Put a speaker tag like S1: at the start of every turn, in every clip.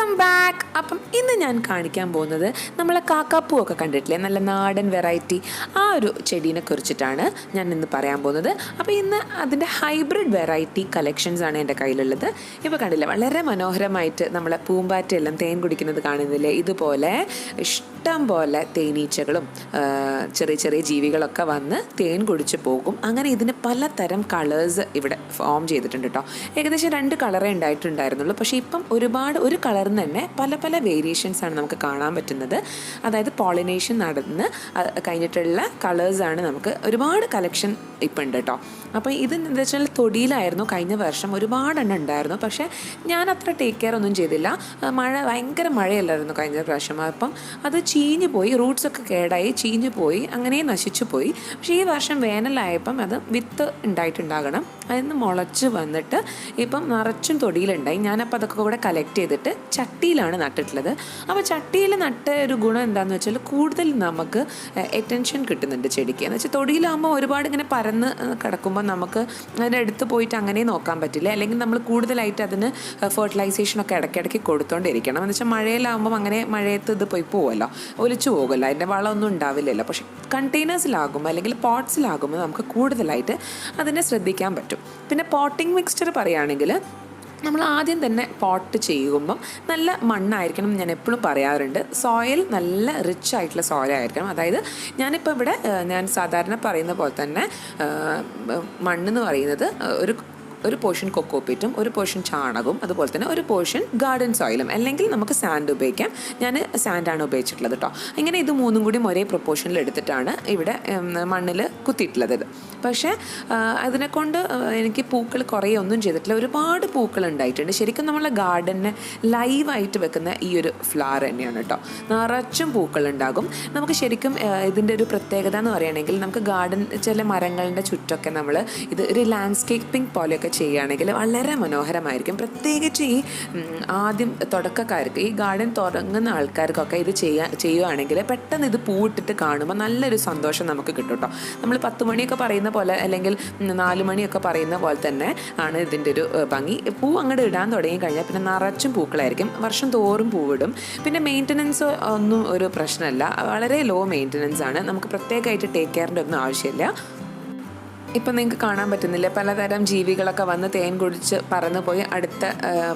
S1: Welcome back. അപ്പം ഇന്ന് ഞാൻ കാണിക്കാൻ പോകുന്നത് നമ്മളെ കാക്കാപ്പൂവൊക്കെ കണ്ടിട്ടില്ലേ, നല്ല നാടൻ വെറൈറ്റി ആ ഒരു ചെടീനെ കുറിച്ചിട്ടാണ് ഞാൻ ഇന്ന് പറയാൻ പോകുന്നത്. അപ്പോൾ ഇന്ന് അതിൻ്റെ ഹൈബ്രിഡ് വെറൈറ്റി കളക്ഷൻസ് ആണ് എൻ്റെ കയ്യിലുള്ളത്. ഇപ്പോൾ കണ്ടില്ലേ, വളരെ മനോഹരമായിട്ട് നമ്മളെ പൂമ്പാറ്റയെല്ലാം തേൻ കുടിക്കുന്നത് കാണുന്നില്ലേ. ഇതുപോലെ ഇഷ്ടം പോലെ തേനീച്ചകളും ചെറിയ ചെറിയ ജീവികളൊക്കെ വന്ന് തേൻ കുടിച്ച് പോകും. അങ്ങനെ ഇതിന് പലതരം കളേഴ്സ് ഇവിടെ ഫോം ചെയ്തിട്ടുണ്ട് കേട്ടോ. ഏകദേശം 2 കളറേ ഉണ്ടായിട്ടുണ്ടായിരുന്നുള്ളൂ. പക്ഷേ ഇപ്പം ഒരു കളറിന് തന്നെ പല പല വേരിയേഷൻസ് ആണ് നമുക്ക് കാണാൻ പറ്റുന്നത്. അതായത് പോളിനേഷൻ നടന്ന് കഴിഞ്ഞിട്ടുള്ള കളേഴ്സാണ് നമുക്ക് ഒരുപാട് കളക്ഷൻ ഇപ്പം ഉണ്ട് കേട്ടോ. അപ്പോൾ ഇത് എന്താ വെച്ചാൽ തൊടിയിലായിരുന്നു കഴിഞ്ഞ വർഷം, ഒരുപാടെണ്ണം ഉണ്ടായിരുന്നു. പക്ഷേ ഞാൻ അത്ര ടേക്ക് കെയർ ഒന്നും ചെയ്തില്ല. ഭയങ്കര മഴയല്ലായിരുന്നു കഴിഞ്ഞ പ്രാവശ്യം. അപ്പം അത് ചീഞ്ഞു പോയി, റൂട്ട്സൊക്കെ കേടായി ചീഞ്ഞു പോയി, അങ്ങനെ നശിച്ചു പോയി. പക്ഷേ ഈ വർഷം വേനലായപ്പം അത് വിത്ത് ഉണ്ടായിട്ടുണ്ടാകണം, അതിന് മുളച്ച് വന്നിട്ട് ഇപ്പം നിറച്ചും തൊടിയിലുണ്ടായി. ഞാനപ്പോൾ അതൊക്കെ കൂടെ കളക്ട് ചെയ്തിട്ട് ചട്ടിയിലാണ് നട്ടിട്ടുള്ളത്. അപ്പോൾ ചട്ടിയിൽ നട്ട ഒരു ഗുണം എന്താണെന്ന് വെച്ചാൽ കൂടുതൽ നമുക്ക് അറ്റൻഷൻ കിട്ടുന്നുണ്ട് ചെടിക്ക്. എന്ന് വെച്ചാൽ തൊടിയിലാകുമ്പോൾ ഒരുപാട് ഇങ്ങനെ പരന്ന് കിടക്കുമ്പോൾ നമുക്ക് അതിൻ്റെ അടുത്ത് പോയിട്ട് അങ്ങനെ നോക്കാൻ പറ്റില്ല. അല്ലെങ്കിൽ നമ്മൾ കൂടുതലായിട്ട് അതിന് ഫെർട്ടിലൈസേഷനൊക്കെ ഇടയ്ക്കിടയ്ക്ക് കൊടുത്തോണ്ടിരിക്കണം. എന്ന് വെച്ചാൽ മഴയിലാകുമ്പം അങ്ങനെ മഴയത്ത് ഇത് പോകുമല്ലോ, ഒലിച്ചു പോകുമല്ലോ, അതിൻ്റെ വളമൊന്നും ഉണ്ടാവില്ലല്ലോ. പക്ഷേ കണ്ടെയ്നേഴ്സിലാകുമ്പോൾ അല്ലെങ്കിൽ പോട്ട്സിലാകുമ്പോൾ നമുക്ക് കൂടുതലായിട്ട് അതിനെ ശ്രദ്ധിക്കാൻ പറ്റും. പിന്നെ പോട്ടിംഗ് മിക്സ്ചർ പറയുകയാണെങ്കിൽ നമ്മൾ ആദ്യം തന്നെ പോട്ട് ചെയ്യുമ്പം നല്ല മണ്ണായിരിക്കണം. ഞാൻ എപ്പോഴും പറയാറുണ്ട്, സോയിൽ നല്ല റിച്ച് ആയിട്ടുള്ള സോയിൽ ആയിരിക്കണം. അതായത് ഞാനിപ്പോൾ ഇവിടെ ഞാൻ സാധാരണ പറയുന്ന പോലെ തന്നെ മണ്ണെന്ന് പറയുന്നത് ഒരു പോർഷൻ കൊക്കോപ്പീറ്റും ഒരു പോർഷൻ ചാണകവും അതുപോലെ തന്നെ ഒരു പോർഷൻ ഗാർഡൻ സോയിലും, അല്ലെങ്കിൽ നമുക്ക് സാൻഡ് ഉപയോഗിക്കാം. ഞാൻ സാൻഡാണ് ഉപയോഗിച്ചിട്ടുള്ളത് കേട്ടോ. ഇങ്ങനെ ഇത് മൂന്നും കൂടി ഒരേ പ്രൊപ്പോർഷനിൽ എടുത്തിട്ടാണ് ഇവിടെ മണ്ണിൽ കുത്തിയിട്ടുള്ളത്. പക്ഷേ അതിനെക്കൊണ്ട് എനിക്ക് പൂക്കൾ കുറേ ഒന്നും ചെയ്തിട്ടില്ല. ഒരുപാട് പൂക്കൾ ഉണ്ടായിട്ടുണ്ട്. ശരിക്കും നമ്മളെ ഗാർഡനെ ലൈവായിട്ട് വെക്കുന്ന ഈ ഒരു ഫ്ലവർ തന്നെയാണ് കേട്ടോ. നിറച്ചും പൂക്കളുണ്ടാകും. നമുക്ക് ശരിക്കും ഇതിൻ്റെ ഒരു പ്രത്യേകത എന്ന് പറയുകയാണെങ്കിൽ, നമുക്ക് ഗാർഡൻ ചില മരങ്ങളുടെ ചുറ്റൊക്കെ നമ്മൾ ഇത് ഒരു ലാൻഡ്സ്കേപ്പിംഗ് പോലെയൊക്കെ ചെയ്യുകയാണെങ്കിൽ വളരെ മനോഹരമായിരിക്കും. പ്രത്യേകിച്ച് ഈ ആദ്യം തുടക്കക്കാർക്ക്, ഈ ഗാർഡൻ തുടങ്ങുന്ന ആൾക്കാർക്കൊക്കെ ഇത് ചെയ്യുകയാണെങ്കിൽ പെട്ടെന്ന് ഇത് പൂവിട്ടിട്ട് കാണുമ്പോൾ നല്ലൊരു സന്തോഷം നമുക്ക് കിട്ടും കേട്ടോ. നമ്മൾ 10 മണിയൊക്കെ പറയുന്ന പോലെ അല്ലെങ്കിൽ 4 മണിയൊക്കെ പറയുന്ന പോലെ തന്നെ ആണ് ഇതിൻ്റെ ഒരു ഭംഗി. പൂ അങ്ങോട്ട് ഇടാൻ തുടങ്ങിക്കഴിഞ്ഞാൽ പിന്നെ നിറച്ചും പൂക്കളായിരിക്കും. വർഷം തോറും പൂവിടും. പിന്നെ മെയിൻ്റനൻസ് ഒന്നും ഒരു പ്രശ്നമല്ല, വളരെ ലോ മെയിൻ്റനൻസ് ആണ്. നമുക്ക് പ്രത്യേകമായിട്ട് ടേക്ക് കെയറിൻ്റെ ഒന്നും ആവശ്യമില്ല. ഇപ്പം നിങ്ങൾക്ക് കാണാൻ പറ്റുന്നില്ല, പലതരം ജീവികളൊക്കെ വന്ന് തേൻ കുടിച്ച് പറന്നു പോയി അടുത്ത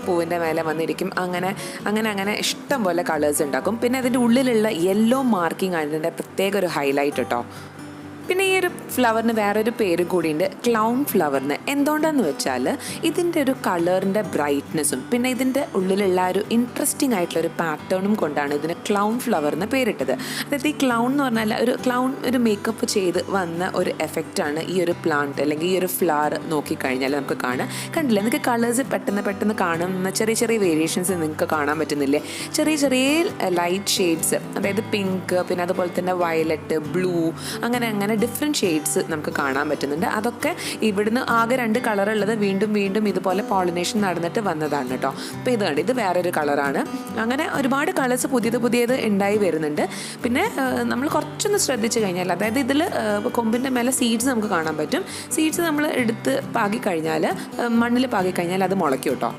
S1: പൂവിൻ്റെ മേലെ വന്നിരിക്കും. അങ്ങനെ ഇഷ്ടം പോലെ കളേഴ്സ് ഉണ്ടാക്കും. പിന്നെ അതിൻ്റെ ഉള്ളിലുള്ള യെല്ലോ മാർക്കിംഗ് ആണ് ഇതിൻ്റെ പ്രത്യേക ഒരു ഹൈലൈറ്റ് കേട്ടോ. പിന്നെ ഈ ഒരു ഫ്ലവറിന് വേറൊരു പേര് കൂടിയുണ്ട്, ക്ലൗൺ ഫ്ലവറിന്. എന്തുകൊണ്ടാന്ന് വെച്ചാൽ ഇതിൻ്റെ ഒരു കളറിൻ്റെ ബ്രൈറ്റ്നെസ്സും പിന്നെ ഇതിൻ്റെ ഉള്ളിലുള്ള ഒരു ഇൻട്രസ്റ്റിംഗ് ആയിട്ടുള്ളൊരു പാറ്റേണും കൊണ്ടാണ് ഇതിന് ക്ലൗൺ ഫ്ലവറിന് പേരിട്ടത്. അതായത് ഈ ക്ലൗൺ എന്ന് പറഞ്ഞാൽ ഒരു മേക്കപ്പ് ചെയ്ത് വന്ന ഒരു എഫക്റ്റാണ് ഈ ഒരു പ്ലാന്റ് അല്ലെങ്കിൽ ഈ ഒരു ഫ്ലവർ നോക്കിക്കഴിഞ്ഞാൽ നമുക്ക് കാണാം. കണ്ടില്ലേ, നിങ്ങൾക്ക് കളേഴ്സ് പെട്ടെന്ന് കാണുന്ന ചെറിയ ചെറിയ വേരിയേഷൻസ് നിങ്ങൾക്ക് കാണാൻ പറ്റുന്നില്ലേ. ചെറിയ ലൈറ്റ് ഷെയ്ഡ്സ്, അതായത് പിങ്ക്, പിന്നെ അതുപോലെ തന്നെ വയലറ്റ്, ബ്ലൂ, അങ്ങനെ ഡിഫറെൻറ്റ് ഷെയ്ഡ്സ് നമുക്ക് കാണാൻ പറ്റുന്നുണ്ട്. അതൊക്കെ ഇവിടുന്ന് ആകെ 2 കളറുള്ളത് വീണ്ടും ഇതുപോലെ പോളിനേഷൻ നടന്നിട്ട് വന്നതാണ് കേട്ടോ. അപ്പോൾ ഇത് വേറൊരു കളറാണ്. അങ്ങനെ ഒരുപാട് കളേഴ്സ് പുതിയത് ഉണ്ടായി വരുന്നുണ്ട്. പിന്നെ നമ്മൾ കുറച്ചൊന്ന് ശ്രദ്ധിച്ചു കഴിഞ്ഞാൽ, അതായത് ഇതിൽ കൊമ്പിൻ്റെ മേലെ സീഡ്സ് നമുക്ക് കാണാൻ പറ്റും. സീഡ്സ് നമ്മൾ എടുത്ത് മണ്ണിൽ പാകിക്കഴിഞ്ഞാൽ അത് മുളയ്ക്കും കേട്ടോ.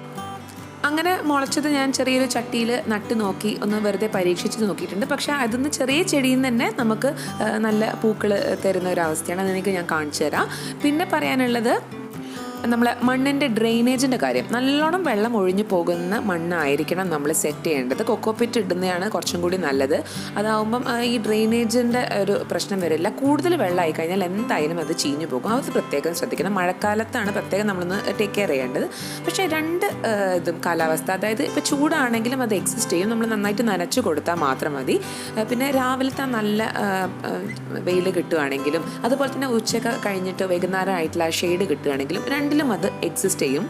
S1: അങ്ങനെ മുളച്ചത് ഞാൻ ചെറിയൊരു ചട്ടിയിൽ നട്ട് നോക്കി, ഒന്ന് വെറുതെ പരീക്ഷിച്ച് നോക്കിയിട്ടുണ്ട്. പക്ഷേ അതിന്ന് ചെറിയ ചെടിയിൽ നിന്ന് തന്നെ നമുക്ക് നല്ല പൂക്കൾ തരുന്ന ഒരു അവസ്ഥയാണ്. അതെനിക്ക് ഞാൻ കാണിച്ചു തരാം. പിന്നെ പറയാനുള്ളത് നമ്മളെ മണ്ണിൻ്റെ ഡ്രെയിനേജിൻ്റെ കാര്യം. നല്ലോണം വെള്ളം ഒഴിഞ്ഞു പോകുന്ന മണ്ണായിരിക്കണം നമ്മൾ സെറ്റ് ചെയ്യേണ്ടത്. കൊക്കോപ്പിറ്റ് ഇടുന്നതാണ് കുറച്ചും കൂടി നല്ലത്. അതാവുമ്പം ഈ ഡ്രെയിനേജിൻ്റെ ഒരു പ്രശ്നം വരില്ല. കൂടുതൽ വെള്ളമായി കഴിഞ്ഞാൽ എന്തായാലും അത് ചീഞ്ഞു പോകും. അത് പ്രത്യേകം ശ്രദ്ധിക്കണം. മഴക്കാലത്താണ് പ്രത്യേകം നമ്മളൊന്ന് ടേക്ക് കെയർ ചെയ്യേണ്ടത്. പക്ഷേ 2 ഇതും കാലാവസ്ഥ, അതായത് ഇപ്പോൾ ചൂടാണെങ്കിലും അത് എക്സിസ്റ്റ് ചെയ്യും. നമ്മൾ നന്നായിട്ട് നനച്ച് കൊടുത്താൽ മാത്രം മതി. പിന്നെ രാവിലത്തെ നല്ല വെയിൽ കിട്ടുകയാണെങ്കിലും അതുപോലെ തന്നെ ഉച്ചയ്ക്ക് കഴിഞ്ഞിട്ട് വൈകുന്നേരം ആയിട്ടുള്ള ഷെയ്ഡ് കിട്ടുകയാണെങ്കിലും അത് എക്സിസ്റ്റ് ചെയ്യും.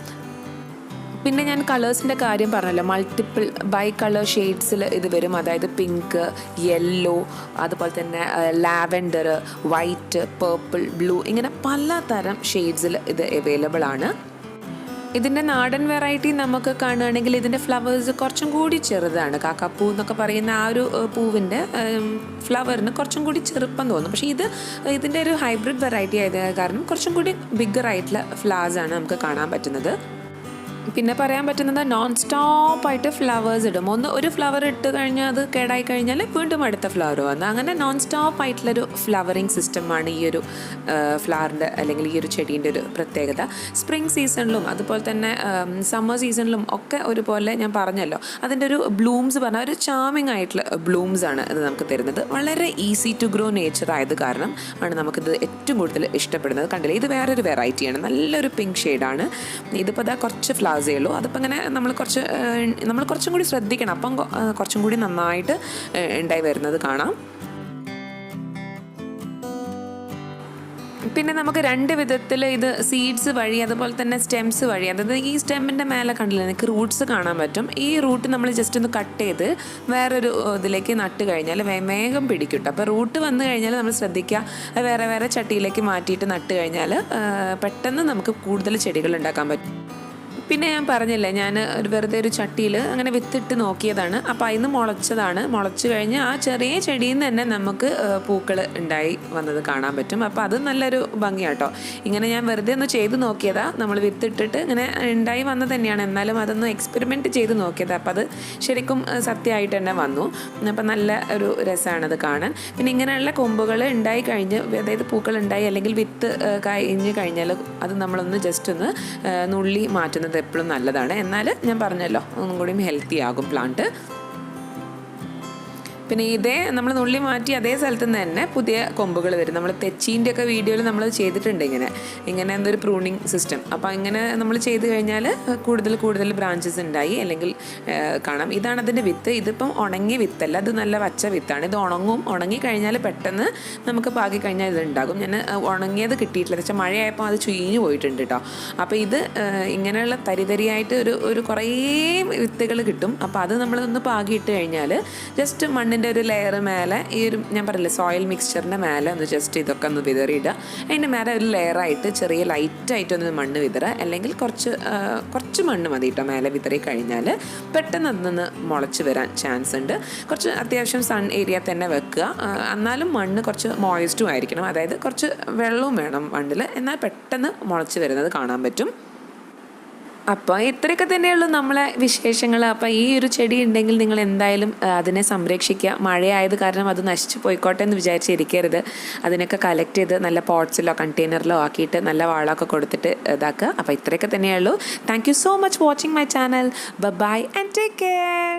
S1: പിന്നെ ഞാൻ കളേഴ്സിൻ്റെ കാര്യം പറഞ്ഞല്ലോ, മൾട്ടിപ്പിൾ ബൈ കളർ ഷെയ്ഡ്സിൽ ഇത് വരും. അതായത് പിങ്ക്, യെല്ലോ, അതുപോലെ തന്നെ ലാവൻഡർ, വൈറ്റ്, പേർപ്പിൾ, ബ്ലൂ, ഇങ്ങനെ പലതരം ഷെയ്ഡ്സിൽ ഇത് അവൈലബിൾ ആണ്. ഇതിൻ്റെ നാടൻ വെറൈറ്റി നമുക്ക് കാണുകയാണെങ്കിൽ ഇതിൻ്റെ ഫ്ലവേഴ്സ് കുറച്ചും കൂടി ചെറുതാണ്. കാക്കാപ്പൂ എന്നൊക്കെ പറയുന്ന ആ ഒരു പൂവിൻ്റെ ഫ്ലവറിന് കുറച്ചും കൂടി ചെറുപ്പം തോന്നും. പക്ഷേ ഇതിൻ്റെ ഒരു ഹൈബ്രിഡ് വെറൈറ്റി ആയത് കാരണം കുറച്ചും കൂടി ബിഗ്ഗർ ആയിട്ടുള്ള ഫ്ലവേഴ്സാണ് നമുക്ക് കാണാൻ പറ്റുന്നത്. പിന്നെ പറയാൻ പറ്റുന്നത് നോൺ സ്റ്റോപ്പായിട്ട് ഫ്ലവേഴ്സ് ഇടും. ഒരു ഫ്ലവർ ഇട്ട് കഴിഞ്ഞാൽ അത് കേടായി കഴിഞ്ഞാൽ വീണ്ടും അടുത്ത ഫ്ലവർ വന്നു. അങ്ങനെ നോൺ സ്റ്റോപ്പായിട്ടുള്ളൊരു ഫ്ലവറിങ് സിസ്റ്റമാണ് ഈ ഒരു ഫ്ലവറിൻ്റെ അല്ലെങ്കിൽ ഈ ഒരു ചെടീൻ്റെ ഒരു പ്രത്യേകത. സ്പ്രിംഗ് സീസണിലും അതുപോലെ തന്നെ സമ്മർ സീസണിലും ഒക്കെ ഒരുപോലെ ഞാൻ പറഞ്ഞല്ലോ, അതിൻ്റെ ഒരു ബ്ലൂംസ് പറഞ്ഞാൽ ഒരു ചാമിങ് ആയിട്ടുള്ള ബ്ലൂംസ് ആണ് ഇത് നമുക്ക് തരുന്നത്. വളരെ ഈസി ടു ഗ്രോ നേച്ചർ ആയത് കാരണം ആണ് നമുക്കിത് ഏറ്റവും കൂടുതൽ ഇഷ്ടപ്പെടുന്നത്. കണ്ടില്ലേ, ഇത് വേറൊരു വെറൈറ്റിയാണ്, നല്ലൊരു പിങ്ക് ഷെയ്ഡാണ്. ഇതിപ്പോൾ അതാ കുറച്ച് ഫ്ലവേഴ്സേ ഉള്ളൂ. അതിപ്പോൾ ഇങ്ങനെ നമ്മൾ കുറച്ചും കൂടി ശ്രദ്ധിക്കണം, അപ്പം കുറച്ചും കൂടി നന്നായിട്ട് ഉണ്ടായി വരുന്നത് കാണാം. പിന്നെ നമുക്ക് 2 വിധത്തിൽ ഇത് സീഡ്സ് വഴി അതുപോലെ തന്നെ സ്റ്റെംസ് വഴി, അതായത് ഈ സ്റ്റെമ്മിൻ്റെ മേലെ കണ്ടില്ല നിങ്ങൾക്ക് റൂട്ട്സ് കാണാൻ പറ്റും. ഈ റൂട്ട് നമ്മൾ ജസ്റ്റ് ഒന്ന് കട്ട് ചെയ്ത് വേറൊരു ഇതിലേക്ക് നട്ട് കഴിഞ്ഞാൽ വേഗം പിടിക്കും. അപ്പോൾ റൂട്ട് വന്നു കഴിഞ്ഞാൽ നമ്മൾ ശ്രദ്ധിക്കുക, വേറെ ചട്ടിയിലേക്ക് മാറ്റിയിട്ട് നട്ട് കഴിഞ്ഞാൽ പെട്ടെന്ന് നമുക്ക് കൂടുതൽ ചെടികൾ ഉണ്ടാക്കാൻ പറ്റും. പിന്നെ ഞാൻ പറഞ്ഞില്ലേ, ഞാൻ വെറുതെ ഒരു ചട്ടിയിൽ അങ്ങനെ വിത്തിട്ട് നോക്കിയതാണ്. അപ്പോൾ അതിന് മുളച്ച് കഴിഞ്ഞ് ആ ചെറിയ ചെടിയിൽ നിന്ന് തന്നെ നമുക്ക് പൂക്കൾ ഉണ്ടായി വന്നത് കാണാൻ പറ്റും. അപ്പോൾ അത് നല്ലൊരു ഭംഗിയാട്ടോ. ഇങ്ങനെ ഞാൻ വെറുതെ ഒന്ന് ചെയ്ത് നോക്കിയതാണ്, നമ്മൾ വിത്തിട്ടിട്ട് ഇങ്ങനെ ഉണ്ടായി വന്നത് തന്നെയാണ്, എന്നാലും അതൊന്ന് എക്സ്പെരിമെൻറ്റ് ചെയ്ത് നോക്കിയതാണ്. അപ്പോൾ അത് ശരിക്കും സത്യമായിട്ട് തന്നെ വന്നു. അപ്പോൾ നല്ല ഒരു രസമാണത് കാണാൻ. പിന്നെ ഇങ്ങനെയുള്ള കൊമ്പുകൾ ഉണ്ടായി കഴിഞ്ഞ്, അതായത് പൂക്കൾ ഉണ്ടായി അല്ലെങ്കിൽ വിത്ത് കഴിഞ്ഞ് കഴിഞ്ഞാൽ അത് നമ്മളൊന്ന് ജസ്റ്റ് ഒന്ന് നുള്ളി മാറ്റുന്നത് എപ്പോഴും നല്ലതാണ്. എന്നാൽ ഞാൻ പറഞ്ഞല്ലോ, ഒന്നും കൂടിയും ഹെൽത്തി ആകും പ്ലാന്റ്. പിന്നെ ഇതേ നമ്മൾ നുള്ളി മാറ്റി അതേ സ്ഥലത്ത് നിന്ന് തന്നെ പുതിയ കൊമ്പുകൾ വരും. നമ്മൾ തെച്ചീൻ്റെ ഒക്കെ വീഡിയോയിൽ നമ്മൾ ചെയ്തിട്ടുണ്ട് ഇങ്ങനെ എന്തൊരു പ്രൂണിങ് സിസ്റ്റം. അപ്പോൾ ഇങ്ങനെ നമ്മൾ ചെയ്ത് കഴിഞ്ഞാൽ കൂടുതൽ ബ്രാഞ്ചസ് ഉണ്ടായി അല്ലെങ്കിൽ കാണാം. ഇതാണ് അതിൻ്റെ വിത്ത്. ഇതിപ്പം ഉണങ്ങിയ വിത്തല്ല, ഇത് നല്ല പച്ച വിത്താണ്. ഇത് ഉണങ്ങി കഴിഞ്ഞാൽ പെട്ടെന്ന് നമുക്ക് പാകി കഴിഞ്ഞാൽ ഇത് ഉണ്ടാകും. ഞാൻ ഉണങ്ങിയത് കിട്ടിയിട്ടില്ല, വെച്ചാൽ മഴയായപ്പോൾ അത് ചീഞ്ഞു പോയിട്ടുണ്ട് കേട്ടോ. അപ്പോൾ ഇത് ഇങ്ങനെയുള്ള തരിതരിയായിട്ട് ഒരു കുറേ വിത്തുകൾ കിട്ടും. അപ്പോൾ അത് നമ്മളൊന്ന് പാകിയിട്ട് കഴിഞ്ഞാൽ ജസ്റ്റ് മണ്ണിൻ്റെ ഒരു ലെയർ മേലെ ഈ ഒരു ഞാൻ പറയില്ലേ സോയിൽ മിക്സ്ചറിൻ്റെ മേലെ ഒന്ന് ജസ്റ്റ് ഇതൊക്കെ ഒന്ന് വിതറിയിടുക. അതിൻ്റെ മേലെ ഒരു ലെയറായിട്ട് ചെറിയ ലൈറ്റായിട്ടൊന്ന് മണ്ണ് വിതറുക, അല്ലെങ്കിൽ കുറച്ച് മണ്ണ് മതി കേട്ടോ മേലെ വിതറി കഴിഞ്ഞാൽ പെട്ടെന്ന് അതിൽ മുളച്ച് വരാൻ ചാൻസ് ഉണ്ട്. കുറച്ച് അത്യാവശ്യം സൺ ഏരിയ തന്നെ വെക്കുക, എന്നാലും മണ്ണ് കുറച്ച് മോയിസ്റ്റും ആയിരിക്കണം, അതായത് കുറച്ച് വെള്ളവും വേണം മണ്ണിൽ, എന്നാൽ പെട്ടെന്ന് മുളച്ച് വരുന്നത് കാണാൻ പറ്റും. അപ്പോൾ ഇത്രയൊക്കെ തന്നെയുള്ളൂ നമ്മളെ വിശേഷങ്ങൾ. അപ്പോൾ ഈ ഒരു ചെടി ഉണ്ടെങ്കിൽ നിങ്ങൾ എന്തായാലും അതിനെ സംരക്ഷിക്കുക. മഴയായത് കാരണം അത് നശിച്ചു പോയിക്കോട്ടെ എന്ന് വിചാരിച്ചിരിക്കരുത്. അതിനൊക്കെ കളക്ട് ചെയ്ത് നല്ല പോട്ട്സിലോ കണ്ടെയ്നറിലോ ആക്കിയിട്ട് നല്ല വളമൊക്കെ കൊടുത്തിട്ട് ഇതാക്കുക. അപ്പോൾ ഇത്രയൊക്കെ തന്നെയുള്ളൂ. Thank you so much watching my channel. Bye and take care.